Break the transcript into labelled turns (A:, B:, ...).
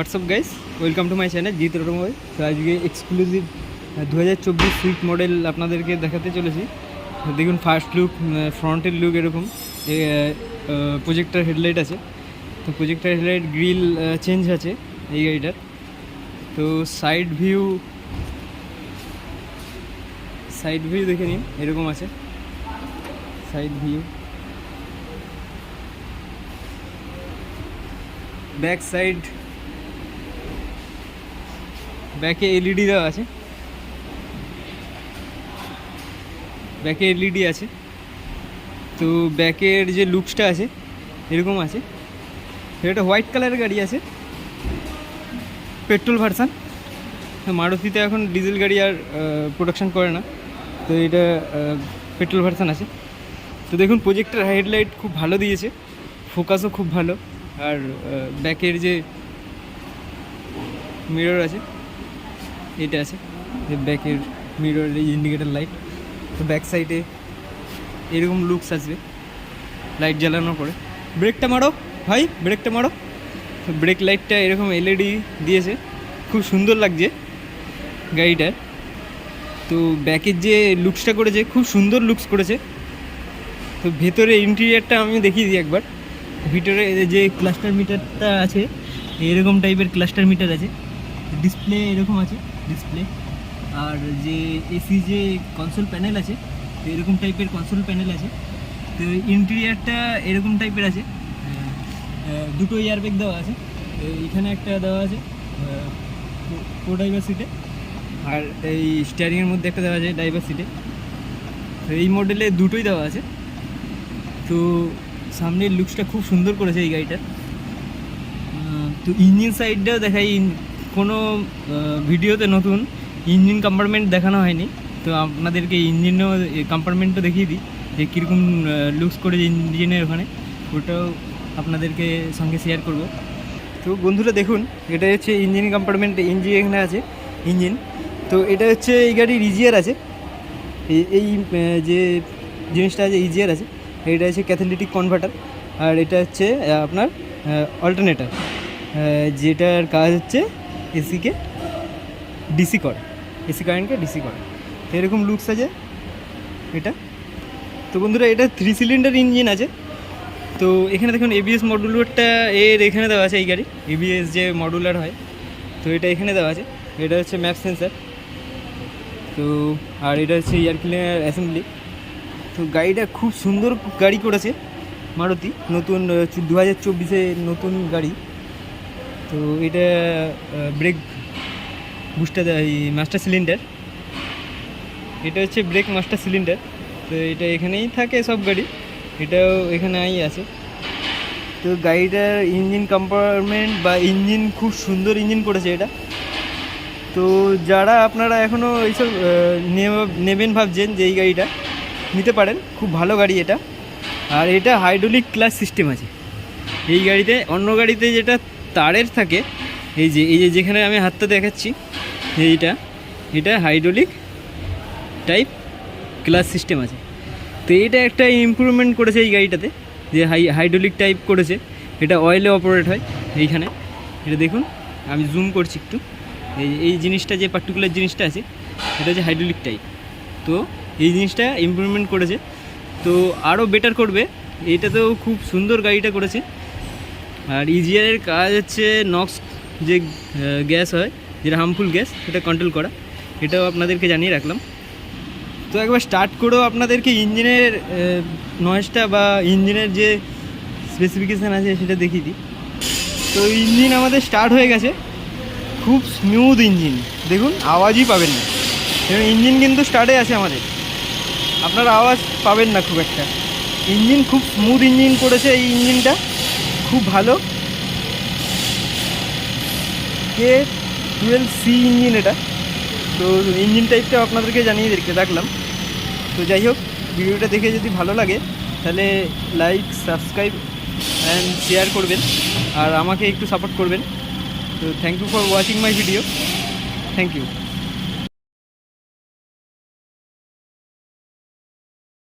A: WhatsApp guys, welcome to my channel Jeet automobile. তো আজকে exclusive 2024 Swift model আপনাদেরকে দেখাতে চলেছি। দেখুন ফার্স্ট লুক, ফ্রন্টের লুক এরকম। প্রজেক্টার হেডলাইট আছে, তো প্রজেক্টার হেডলাইট গ্রিল চেঞ্জ আছে এই গাড়িটার। তো সাইড ভিউ দেখে নিন, এরকম আছে সাইড ভিউ। ব্যাক সাইড, ব্যাকে এলইডি দেওয়া আছে, ব্যাকে এলইডি আছে। তো ব্যাকের যে লুকসটা আছে এরকম আছে। এটা হোয়াইট কালারের গাড়ি আছে, পেট্রোল ভার্সান। মারুতিতে এখন ডিজেল গাড়ি আর প্রোডাকশান করে না, তো এটা পেট্রোল ভার্সান আছে। তো দেখুন প্রজেক্টার হেডলাইট খুব ভালো দিয়েছে, ফোকাসও খুব ভালো। আর ব্যাকের যে মিরর আছে এটা আছে, ব্যাকের মিরর ইন্ডিকেটার লাইট। তো ব্যাক সাইডে এরকম লুকস আসবে লাইট জ্বালানোর পরে। ব্রেকটা মারো ভাই, ব্রেকটা মারো। তো ব্রেক লাইটটা এরকম এলইডি দিয়েছে, খুব সুন্দর লাগছে গাড়িটার। তো ব্যাকের যে লুকসটা করেছে খুব সুন্দর লুকস করেছে। তো ভেতরে ইন্টেরিয়ারটা আমি দেখিয়ে দিই একবার। ভিতরে যে ক্লাস্টার মিটারটা আছে এরকম টাইপের ক্লাস্টার মিটার আছে, ডিসপ্লে এরকম আছে ডিসপ্লে। আর যে এসি যে কনসোল প্যানেল আছে এরকম টাইপের কনসোল প্যানেল আছে। তো ইন্টেরিয়ারটা এরকম টাইপের আছে, দুটো এয়ারব্যাগ দেওয়া আছে, এখানে একটা দেওয়া আছে কো ড্রাইভার সিটে, আর এই স্টিয়ারিংয়ের মধ্যে একটা দেওয়া আছে ড্রাইভার সিটে। তো এই মডেলে দুটোই দেওয়া আছে। তো সামনের লুকসটা খুব সুন্দর করেছে এই গাড়িটার। তো ইঞ্জিন সাইডটাও দেখাই, কোনো ভিডিওতে নতুন ইঞ্জিন কম্পার্টমেন্ট দেখানো হয়নি, তো আপনাদেরকে ইঞ্জিনও কম্পার্টমেন্টও দেখিয়ে দিই যে কীরকম লুকস করেছে ইঞ্জিনের ওখানে, ওটাও আপনাদেরকে সঙ্গে শেয়ার করব। তো বন্ধুরা দেখুন, এটা হচ্ছে ইঞ্জিন কম্পার্টমেন্ট, ইঞ্জিন এখানে আছে ইঞ্জিন। তো এটা হচ্ছে এই গাড়ির ইজিয়ার আছে, এই যে জিনিসটা আছে ইজিয়ার আছে। এটা হচ্ছে ক্যাটালিটিক কনভার্টার, আর এটা হচ্ছে আপনার অল্টারনেটার, যেটার কাজ হচ্ছে এসিকে ডিসি করে, এসি কারেন্টকে ডিসি করে। তো এরকম লুকস আছে এটা। তো বন্ধুরা এটা 3 সিলিন্ডার ইঞ্জিন আছে। তো এখানে দেখুন এবিএস মডুলারটা এখানে দেওয়া আছে। এই গাড়ি এবিএস যে মডুলার হয়, তো এটা এখানে দেওয়া আছে। এটা হচ্ছে ম্যাপ সেন্সার। তো আর এটা হচ্ছে এয়ার ক্লিনার অ্যাসেম্বলি। তো গাড়িটা খুব সুন্দর গাড়ি করেছে মারুতি, নতুন 2024-এ নতুন গাড়ি। তো এটা ব্রেক বুস্টার, এই মাস্টার সিলিন্ডার, এটা হচ্ছে ব্রেক মাস্টার সিলিন্ডার। তো এটা এখানেই থাকে সব গাড়ি, এটাও এখানেই আছে। তো গাড়িটার ইঞ্জিন কম্পার্টমেন্ট বা ইঞ্জিন খুব সুন্দর ইঞ্জিন করেছে এটা। তো যারা আপনারা এখনও এইসব নেবেন ভাবছেন যে এই গাড়িটা নিতে পারেন, খুব ভালো গাড়ি এটা। আর এটা হাইড্রোলিক ক্লাচ সিস্টেম আছে এই গাড়িতে। অন্য গাড়িতে যেটা তারের থাকে, এই যে যেখানে আমি হাতটা দেখাচ্ছি এটা হাইড্রোলিক টাইপ ক্লাচ সিস্টেম আছে। তো এটা একটা ইমপ্রুভমেন্ট করেছে এই গাড়িটাতে, যে হাইড্রোলিক টাইপ করেছে। এটা অয়েলে অপারেট হয় এইখানে। এটা দেখুন, আমি জুম করছি একটু। এই জিনিসটা যে পার্টিকুলার জিনিসটা আছে এটা হচ্ছে হাইড্রোলিক টাইপ। তো এই জিনিসটা ইমপ্রুভমেন্ট করেছে, তো আরও বেটার করবে। এইটাতেও খুব সুন্দর গাড়িটা করেছে। আর ইজিআরের কাজ হচ্ছে নক্স যে গ্যাস হয়, যেটা হার্মফুল গ্যাস, সেটা কন্ট্রোল করা। এটাও আপনাদেরকে জানিয়ে রাখলাম। তো একবার স্টার্ট করেও আপনাদেরকে ইঞ্জিনের নয়েজটা বা ইঞ্জিনের যে স্পেসিফিকেশান আছে সেটা দেখিয়ে দিই। তো ইঞ্জিন আমাদের স্টার্ট হয়ে গেছে, খুব স্মুথ ইঞ্জিন, দেখুন আওয়াজই পাবেন না। ইঞ্জিন কিন্তু স্টার্টে আছে আমাদের, আপনারা আওয়াজ পাবেন না খুব একটা। ইঞ্জিন খুব স্মুথ ইঞ্জিন করেছে এই ইঞ্জিনটা, খুব ভালো। K12C ইঞ্জিন এটা। তো ইঞ্জিন টাইপটা আপনাদেরকে জানিয়ে রাখলাম। তো যাই হোক, ভিডিওটা দেখে যদি ভালো লাগে তাহলে লাইক, সাবস্ক্রাইব অ্যান্ড শেয়ার করবেন, আর আমাকে একটু সাপোর্ট করবেন। তো thank you for watching my video, thank you.